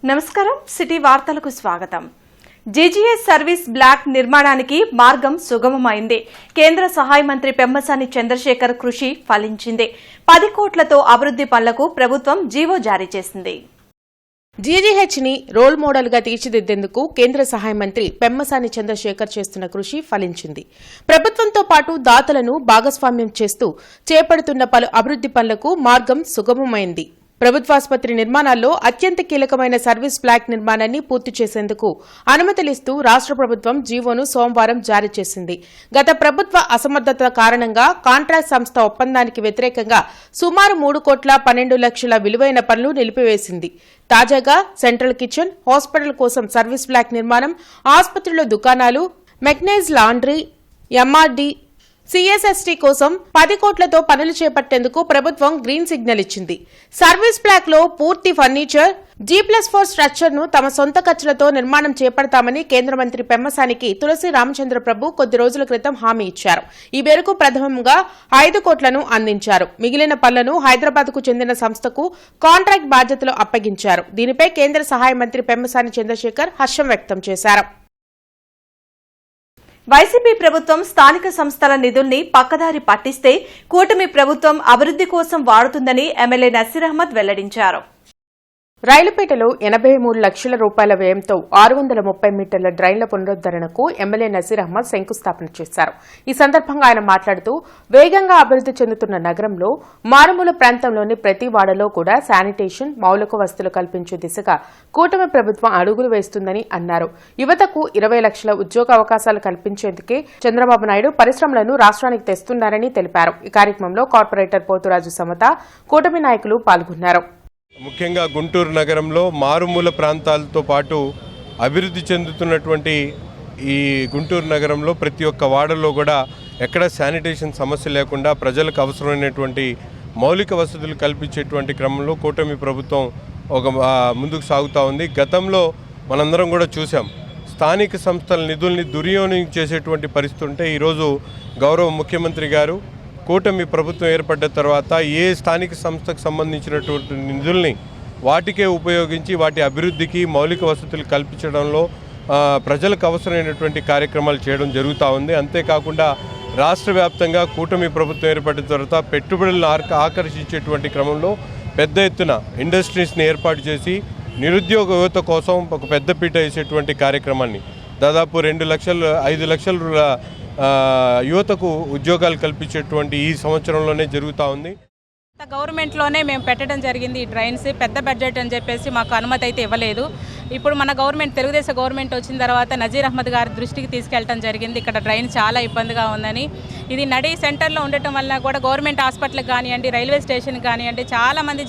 నమస్కారం సిటీ వార్తలకు స్వాగతం. జీజీఎస్ సర్వీస్ బ్లాక్ నిర్మాణానికి మార్గం సుగమమైంది. కేంద్ర సహాయ మంత్రి పెమ్మసాని చంద్రశేఖర్ కృషి ఫలించింది. 10 కోట్లతో అభివృద్ది పనులకు ప్రభుత్వం జీవో జారీ చేసింది. జీజీహెచ్ ని రోల్ మోడల్ గా తీర్చిదిద్దేందుకు కేంద్ర సహాయ మంత్రి పెమ్మసాని చంద్రశేఖర్ చేస్తున్న కృషి ఫలించింది. ప్రభుత్వంతో పాటు దాతలను భాగస్వామ్యం చేస్తూ చేపడుతున్న పలు అభివృద్ది పనులకు మార్గం సుగమమైంది. ప్రభుత్వాసుపత్రి నిర్మాణాల్లో అత్యంత కీలకమైన సర్వీస్ బ్లాక్ నిర్మాణాన్ని పూర్తి చేసేందుకు అనుమతులిస్తూ రాష్ట్ర ప్రభుత్వం జీవోను సోమవారం జారీ చేసింది. గత ప్రభుత్వ అసమర్థత కారణంగా కాంట్రాక్ట్ సంస్థ ఒప్పందానికి వ్యతిరేకంగా సుమారు 3,12,00,000 విలువైన పనులు నిలిపివేసింది. తాజాగా సెంట్రల్ కిచెన్, హాస్పిటల్ కోసం సర్వీస్ బ్లాక్ నిర్మాణం, ఆసుపత్రిలో దుకాణాలు, మెగ్నైజ్ లాండ్రీ, ఎంఆర్డీ, సీఎస్ఎస్టీ కోసం 10 కోట్లతో పనులు చేపట్టేందుకు ప్రభుత్వం గ్రీన్ సిగ్నల్ ఇచ్చింది. సర్వీస్ బ్లాక్ లో పూర్తి ఫర్నిచర్, G+4 స్ట్రక్చర్ ను తమ సొంత ఖర్చులతో నిర్మాణం చేపడతామని కేంద్ర మంత్రి పెమ్మసానికి తులసి రామచంద్ర ప్రభు కొద్ది రోజుల క్రితం హామీ ఇచ్చారు. ఈ మేరకు ప్రథమంగా 5 కోట్లను అందించారు. మిగిలిన పనులను హైదరాబాద్ కు చెందిన సంస్థకు కాంట్రాక్ట్ బాధ్యతలు అప్పగించారు. దీనిపై కేంద్ర సహాయ మంత్రి పెమ్మసాని చంద్రశేఖర్ హర్షం వ్యక్తం చేశారు. వైసీపీ ప్రభుత్వం స్థానిక సంస్థల నిధుల్ని పక్కదారి పట్టిస్తే కూటమి ప్రభుత్వం అభివృద్ది కోసం వాడుతుందని ఎమ్మెల్యే నసీర్ అహ్మద్ వెల్లడించారు. రైలుపేటలో 83 లక్షల రూపాయల వ్యయంతో 630 మీటర్ల డ్రైన్ల పునరుద్దరణకు ఎమ్మెల్యే నసీర్ అహ్మద్ శంకుస్థాపన చేశారు. ఈ సందర్భంగా ఆయన మాట్లాడుతూ వేగంగా అభివృద్ది చెందుతున్న నగరంలో మారుమూల ప్రాంతంలోని ప్రతి వాడలో కూడా శానిటేషన్, మౌలిక వసతులు కల్పించే దిశగా కూటమి ప్రభుత్వం అడుగులు వేస్తుందని అన్నారు. యువతకు 20 లక్షల ఉద్యోగ అవకాశాలు కల్పించేందుకే చంద్రబాబు నాయుడు పరిశ్రమలను రాష్ట్రానికి తెస్తున్నారని తెలిపారు. ఈ కార్యక్రమంలో కార్పొరేటర్ పోతురాజు సమత, కూటమి నాయకులు పాల్గొన్నారు. ముఖ్యంగా గుంటూరు నగరంలో మారుమూల ప్రాంతాలతో పాటు అభివృద్ధి చెందుతున్నటువంటి ఈ గుంటూరు నగరంలో ప్రతి ఒక్క వార్డులో కూడా ఎక్కడ శానిటేషన్ సమస్య లేకుండా ప్రజలకు అవసరమైనటువంటి మౌలిక వసతులు కల్పించేటువంటి క్రమంలో కూటమి ప్రభుత్వం ముందుకు సాగుతూ ఉంది. గతంలో మనందరం కూడా చూసాం, స్థానిక సంస్థల నిధుల్ని దుర్వినియోగం చేసేటువంటి పరిస్థితి ఉంటే ఈరోజు గౌరవ ముఖ్యమంత్రి గారు కూటమి ప్రభుత్వం ఏర్పడ్డ తర్వాత ఏ స్థానిక సంస్థకు సంబంధించినటువంటి నిధుల్ని వాటికే ఉపయోగించి వాటి అభివృద్ధికి, మౌలిక వసతులు కల్పించడంలో ప్రజలకు అవసరమైనటువంటి కార్యక్రమాలు చేయడం జరుగుతూ ఉంది. అంతేకాకుండా రాష్ట్ర వ్యాప్తంగా కూటమి ప్రభుత్వం ఏర్పడిన తర్వాత పెట్టుబడులను ఆకర్షించేటువంటి క్రమంలో పెద్ద ఎత్తున ఇండస్ట్రీస్ని ఏర్పాటు చేసి నిరుద్యోగ యువత కోసం ఒక పెద్దపీట వేసేటువంటి కార్యక్రమాన్ని దాదాపు 5 లక్షల యువతకు ఉద్యోగాలు కల్పించేటువంటి ఈ సంవత్సరంలోనే జరుగుతూ ఉంది. గవర్నమెంట్లోనే మేము పెట్టడం జరిగింది. ఈ డ్రైన్స్ పెద్ద బడ్జెట్ అని చెప్పేసి మాకు అనుమతి అయితే ఇవ్వలేదు. ఇప్పుడు మన గవర్నమెంట్, తెలుగుదేశం గవర్నమెంట్ వచ్చిన తర్వాత నజీర్ అహ్మద్ గారి దృష్టికి తీసుకెళ్ళడం జరిగింది. ఇక్కడ డ్రైన్ చాలా ఇబ్బందిగా ఉందని. ఇది నడి సెంటర్లో ఉండటం వల్ల కూడా గవర్నమెంట్ హాస్పిటల్కి కానివ్వండి, రైల్వే స్టేషన్కి కానివ్వండి చాలామంది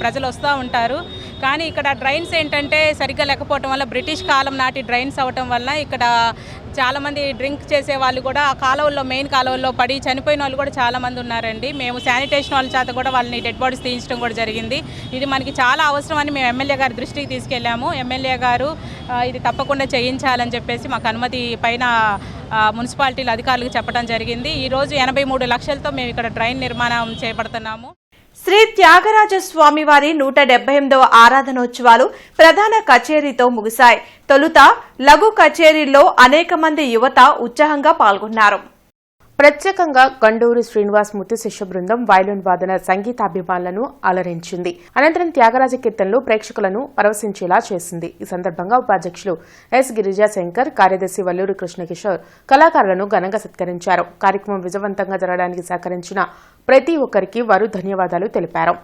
ప్రజలు వస్తూ ఉంటారు. కానీ ఇక్కడ డ్రైన్స్ ఏంటంటే సరిగ్గా లేకపోవటం వల్ల, బ్రిటిష్ కాలం నాటి డ్రైన్స్ అవ్వటం వల్ల ఇక్కడ చాలామంది డ్రింక్ చేసే వాళ్ళు కూడా ఆ కాలువల్లో, మెయిన్ కాలువల్లో పడి చనిపోయిన వాళ్ళు కూడా చాలామంది ఉన్నారండి. మేము శానిటేషన్ వాళ్ళ చేత కూడా వాళ్ళని డెడ్ బాడీస్ తీయించడం కూడా జరిగింది. ఇది మనకి చాలా అవసరమని మేము ఎమ్మెల్యే గారి దృష్టికి తీసుకెళ్ళాము. ఎమ్మెల్యే గారు ఇది తప్పకుండా చేయించాలని చెప్పేసి మాకు అనుమతి పైన మున్సిపాలిటీల అధికారులకు చెప్పడం జరిగింది. ఈరోజు 83 లక్షలతో మేము ఇక్కడ డ్రైన్ నిర్మాణం చేపడుతున్నాము. శ్రీ త్యాగరాజ స్వామివారి 178వ ఆరాధనోత్సవాలు ప్రధాన కచేరీతో ముగిశాయి. తొలుత లఘు కచేరీల్లో అనేక మంది యువత ఉత్సాహంగా పాల్గొన్నారు. ప్రత్యేకంగా గండూరి శ్రీనివాసమూర్తి శిష్య బృందం వయలిన్ వాదన సంగీతాభిమానులను అలరించింది. అనంతరం త్యాగరాజ కీర్తనలు ప్రేక్షకులను పరవశించేలా చేసింది. ఈ సందర్భంగా ఉపాధ్యక్షులు ఎస్ గిరిజాశంకర్, కార్యదర్శి వల్లూరి కృష్ణకిషోర్ కళాకారులను ఘనంగా సత్కరించారు. కార్యక్రమం విజయవంతంగా జరగడానికి సహకరించిన ప్రతి ఒక్కరికి వారు ధన్యవాదాలు తెలిపారు.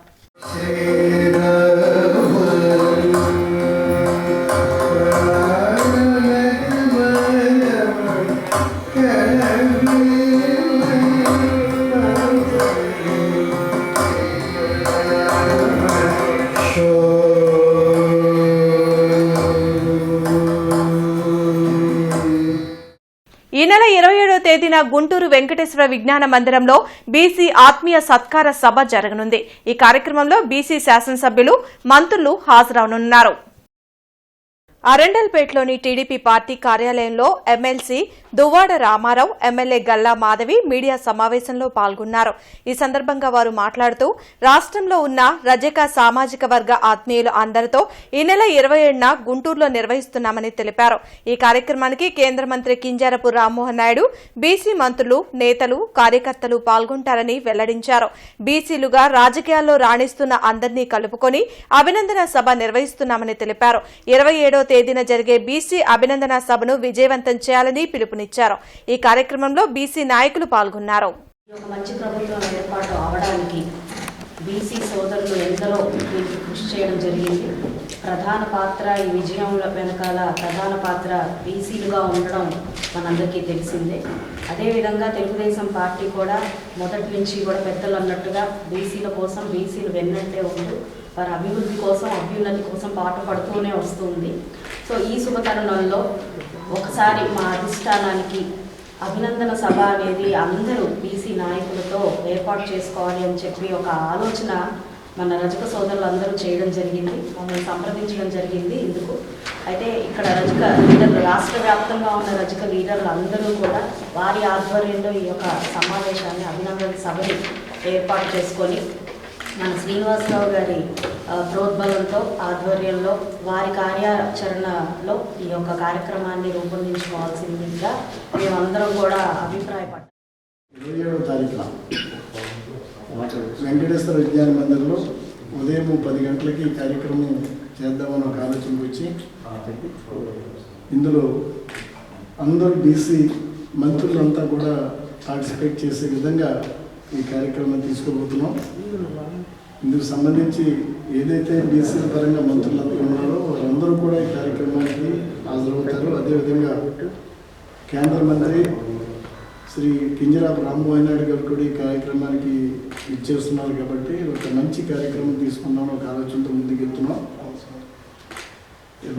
ఈ నెల 27వ తేదీన గుంటూరు వెంకటేశ్వర విజ్ఞాన మందిరంలో బీసీ ఆత్మీయ సత్కార సభ జరగనుంది. ఈ కార్యక్రమంలో బీసీ శాసనసభ్యులు, మంత్రులు హాజరవనున్నారు. అరండల్పేటలోని టీడీపీ పార్టీ కార్యాలయంలో MLC Duvvada Ramarao, MLA Galla Madhavi media సమావేశంలో పాల్గొన్నారు. ఈ సందర్భంగా వారు మాట్లాడుతూ రాష్ట్రంలో ఉన్న రజక సామాజిక వర్గ ఆత్మీయులు అందరితో ఈ నెల 27న గుంటూరులో నిర్వహిస్తున్నామని తెలిపారు. ఈ కార్యక్రమానికి కేంద్ర మంత్రి కింజారపు రామ్మోహన్ నాయుడు, బీసీ మంత్రులు, నేతలు, కార్యకర్తలు పాల్గొంటారని వెల్లడించారు. బీసీలుగా రాజకీయాల్లో రాణిస్తున్న అందరినీ కలుపుకొని అభినందన సభ నిర్వహిస్తున్నామని తెలిపారు. 27వ తేదీన జరిగే బీసీ అభినందన సభను విజయవంతం చేయాలని పిలుపునిచ్చారు. ఈ కార్యక్రమంలో బీసీ నాయకులు పాల్గొన్నారు. ఒక మంచి ప్రభుత్వం ఏర్పాటు అవడానికి బీసీ సోదరులు ఎందరో కృషి చేయడం జరిగింది. ప్రధాన పాత్ర ఈ విజయంలో వెనకాల ప్రధాన పాత్ర బీసీలుగా ఉండడం మనందరికీ తెలిసిందే. అదేవిధంగా తెలుగుదేశం పార్టీ కూడా మొదటి నుంచి కూడా పెద్దలు అన్నట్టుగా బీసీల కోసం బీసీలు వెన్నట్టే ఉంటూ వారి అభివృద్ధి కోసం అభ్యున్నతి కోసం పాటుపడుతూనే వస్తుంది. సో ఈ శుభతరుణంలో ఒకసారి మా అధిష్టానానికి అభినందన సభ అనేది అందరూ బీసీ నాయకులతో ఏర్పాటు చేసుకోవాలి అని చెప్పి ఒక ఆలోచన మన రజక సోదరులు అందరూ చేయడం జరిగింది. మమ్మల్ని సంప్రదించడం జరిగింది. ఇందుకు అయితే ఇక్కడ రజక లీడర్లు, రాష్ట్ర వ్యాప్తంగా ఉన్న రజక లీడర్లు అందరూ కూడా వారి ఆధ్వర్యంలో ఈ యొక్క సమావేశాన్ని అభినందన సభని ఏర్పాటు చేసుకొని మన శ్రీనివాసరావు గారి ప్రోద్బలంతో ఆధ్వర్యంలో వారి కార్యాచరణలో ఈ యొక్క కార్యక్రమాన్ని రూపొందించుకోవాల్సిందిగా మేమందరం కూడా అభిప్రాయపడ్డాం. 27వ తారీఖున వెంకటేశ్వర విజ్ఞాన మందిర్లో ఉదయం 10 గంటలకి ఈ కార్యక్రమం చేద్దామని ఒక ఆలోచనకు వచ్చి ఇందులో అందరూ బీసీ మంత్రులంతా కూడా పార్టిసిపేట్ చేసే విధంగా ఈ కార్యక్రమం తీసుకోబోతున్నాం. ఇందుకు సంబంధించి ఏదైతే బీసీల పరంగా మంత్రులందరూ ఉన్నారో వారందరూ కూడా ఈ కార్యక్రమానికి హాజరవుతారు. అదేవిధంగా కేంద్ర మంత్రి శ్రీ కింజరాపు రామ్మోహన్ నాయుడు గారు కూడా ఈ కార్యక్రమానికి ఇచ్చేస్తున్నారు. కాబట్టి ఒక మంచి కార్యక్రమం తీసుకుందాం ఒక ఆలోచనతో ముందుకెళ్తున్నాం.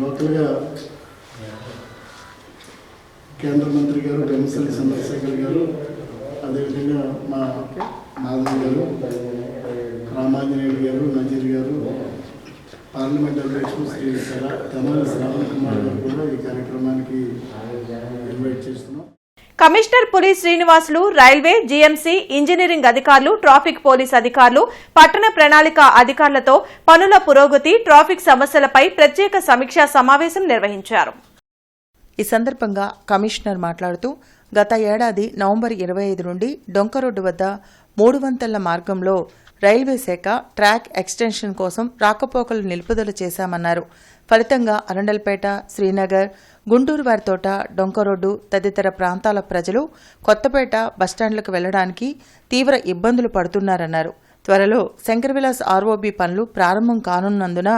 లోకల్గా కేంద్ర మంత్రి గారు పెమ్మసాని చంద్రశేఖర్ గారు, అదేవిధంగా మా మాధవ్ గారు, రామాంజనేయుడు గారు, నజీర్ గారు, పార్లమెంట్ అధ్యక్షుడు శ్రీ తెనాలి శ్రావణ్ కుమార్ గారు కూడా ఈ కార్యక్రమానికి ఇన్వైట్ చేస్తున్నాం. కమిషనర్ పులి శ్రీనివాసులు, రైల్వే, జీఎంసీ, ఇంజనీరింగ్ అధికారులు, ట్రాఫిక్ పోలీస్ అధికారులు, పట్టణ ప్రణాళిక అధికారులతో పనుల పురోగతి, ట్రాఫిక్ సమస్యలపై ప్రత్యేక సమీక్షా సమావేశం నిర్వహించారు. ఈ సందర్భంగా కమిషనర్ మాట్లాడుతూ గత ఏడాది నవంబర్ 25 నుండి డొంక రోడ్డు వద్ద 3 వంతెనల మార్గంలో రైల్వే శాఖ ట్రాక్ ఎక్స్టెన్షన్ కోసం రాకపోకలు నిలుపుదల చేశామన్నారు. ఫలితంగా అరండల్పేట, శ్రీనగర్, గుంటూరు వారితోట, డొంక రోడ్డు తదితర ప్రాంతాల ప్రజలు కొత్తపేట బస్టాండ్లకు వెళ్లడానికి తీవ్ర ఇబ్బందులు పడుతున్నారన్నారు. త్వరలో శంకరవిలాస్ ఆర్ఓబీ పనులు ప్రారంభం కానున్నందున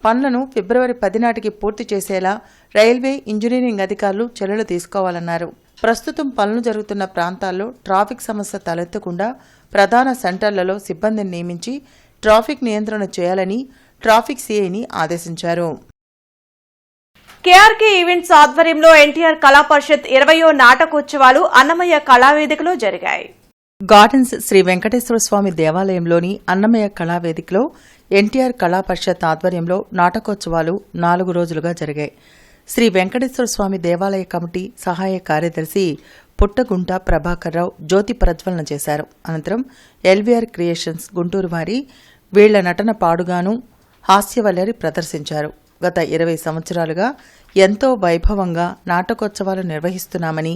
పనులను ఫిబ్రవరి 10 నాటికి పూర్తి చేసేలా రైల్వే, ఇంజనీరింగ్ అధికారులు చర్యలు తీసుకోవాలన్నారు. ప్రస్తుతం పనులు జరుగుతున్న ప్రాంతాల్లో ట్రాఫిక్ సమస్య తలెత్తకుండా ప్రధాన సెంటర్లలో సిబ్బందిని నియమించి ట్రాఫిక్ నియంత్రణ చేయాలని ట్రాఫిక్ సీఐని ఆదేశించారు. కేఆర్కే ఈవెంట్స్ ఆధ్వర్యంలో ఎన్టీఆర్ కళా పరిషత్ 20వ నాటకోత్సవాలు అన్నమయ్య కళావేదికలో జరిగాయి. గార్డెన్స్ శ్రీ వెంకటేశ్వర స్వామి దేవాలయంలోని అన్నమయ్య కళావేదికలో ఎన్టీఆర్ కళా పరిషత్ ఆధ్వర్యంలో నాటకోత్సవాలు 4 రోజులుగా జరిగాయి. శ్రీ వెంకటేశ్వర స్వామి దేవాలయ కమిటీ సహాయ కార్యదర్శి పుట్టగుంట ప్రభాకర్రావు జ్యోతి ప్రజ్వలన చేశారు. అనంతరం ఎల్వీఆర్ క్రియేషన్స్ గుంటూరు వారి వీళ్ల నటన పాడుగాను హాస్యవల్లరి ప్రదర్శించారు. గత 20 సంవత్సరాలుగా ఎంతో వైభవంగా నాటకోత్సవాలు నిర్వహిస్తున్నామని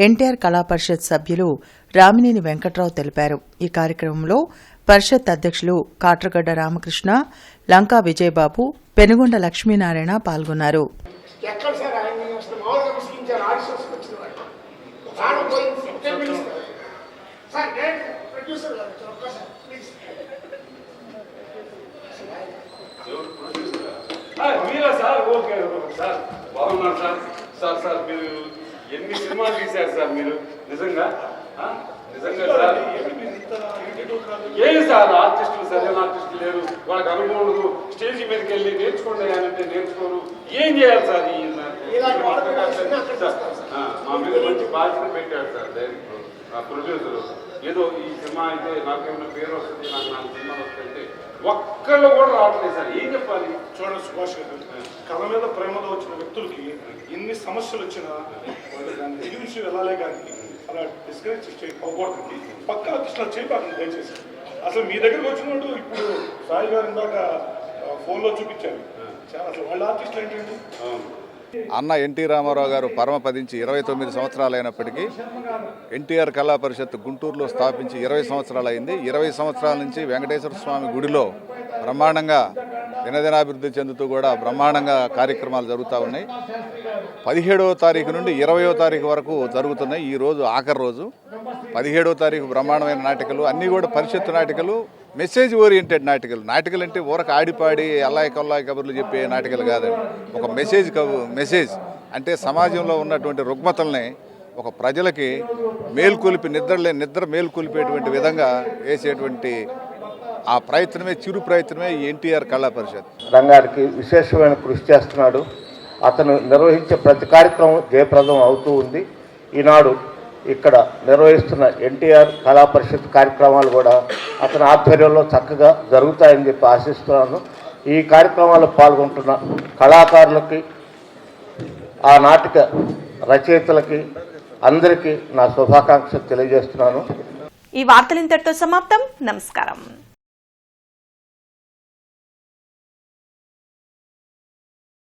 ఎన్టీఆర్ కళా పరిషత్ సభ్యులు రామినేని వెంకట్రావు తెలిపారు. ఈ కార్యక్రమంలో పరిషత్ అధ్యక్షులు కాట్రగడ్డ రామకృష్ణ, లంకా విజయబాబు, పెనుగొండ లక్ష్మీనారాయణ పాల్గొన్నారు. మీరా సార్? ఓకే సార్, బాగున్నారు సార్. సార్ సార్ మీరు ఎన్ని సినిమాలు తీశారు సార్ మీరు? నిజంగా నిజంగా సార్ ఏం సార్ ఆర్టిస్టులు సరైన ఆర్టిస్టులు లేరు, వాళ్ళకి అనుభవం ఉండదు. స్టేజ్ మీదకి వెళ్ళి నేర్చుకోండి అంటే నేర్చుకోరు. ఏం చేయాలి సార్? మా మీద మంచి బాధ్యత పెట్టారు సార్ డైరెక్టర్, ప్రొడ్యూసరు. ఏదో ఈ సినిమా అయితే నాకేమైనా పేరు వస్తుంది, నాకు 4 సినిమాలు వస్తాయంటే ఒక్కళ్ళు కూడా రావట్లేదు సార్. ఏం చెప్పాలి? చూడండి సుభాష్ గారు, కళ మీద ప్రేమతో వచ్చిన వ్యక్తులకి ఎన్ని సమస్యలు వచ్చినా వాళ్ళు దాన్ని దిగుచి వెళ్ళాలే కానీ అలా డిస్కరేజ్ అవ్వకూడదండి. పక్కా అలా చేయబాకండి దయచేసి. అసలు మీ దగ్గరకు వచ్చినప్పుడు ఇప్పుడు సాయి గారు ఇందాక ఫోన్లో చూపించారు, అసలు వాళ్ళ ఆర్టిస్టులు ఏంటండి? అన్న ఎన్టీ రామారావు గారు పరమపదించి 29 సంవత్సరాలు అయినప్పటికీ ఎన్టీఆర్ కళా పరిషత్ గుంటూరులో స్థాపించి 20 సంవత్సరాలు అయింది. 20 సంవత్సరాల నుంచి వెంకటేశ్వర స్వామి గుడిలో బ్రహ్మాండంగా దినదినాభివృద్ధి చెందుతూ కూడా బ్రహ్మాండంగా కార్యక్రమాలు జరుగుతూ ఉన్నాయి. 17వ తారీఖు నుండి 20వ తారీఖు వరకు జరుగుతున్నాయి. ఈ రోజు ఆఖరి రోజు. 17వ తారీఖు బ్రహ్మాండమైన నాటికలు, అన్నీ కూడా పరిషత్తు నాటికలు, మెసేజ్ ఓరియంటెడ్ నాటికలు. నాటికలు అంటే ఊరక ఆడిపాడి అల్లాయి కొల్లాయి కబుర్లు చెప్పే నాటికలు కాదండి. ఒక మెసేజ్ అంటే సమాజంలో ఉన్నటువంటి రుగ్మతల్ని ఒక ప్రజలకి మేల్కొలిపి నిద్ర మేల్కొలిపేటువంటి విధంగా వేసేటువంటి ఆ ప్రయత్నమే, చిరు ప్రయత్నమే ఈ ఎన్టీఆర్ కళా పరిషత్. రంగానికి విశేషమైన కృషి చేస్తున్నాడు. అతను నిర్వహించే ప్రతి కార్యక్రమం జయప్రదం అవుతూ ఉంది. ఈనాడు ఇక్కడ నిర్వహిస్తున్న ఎన్టీఆర్ కళా పరిషత్ కార్యక్రమాలు కూడా అతని ఆధ్వర్యంలో చక్కగా జరుగుతాయని చెప్పి ఆశిస్తున్నాను. ఈ కార్యక్రమాల్లో పాల్గొంటున్న కళాకారులకి, ఆ నాటిక రచయితలకి అందరికీ నా శుభాకాంక్షలు తెలియజేస్తున్నాను. ఈ వార్తలు ఇంతటితో సమాప్తం. నమస్కారం.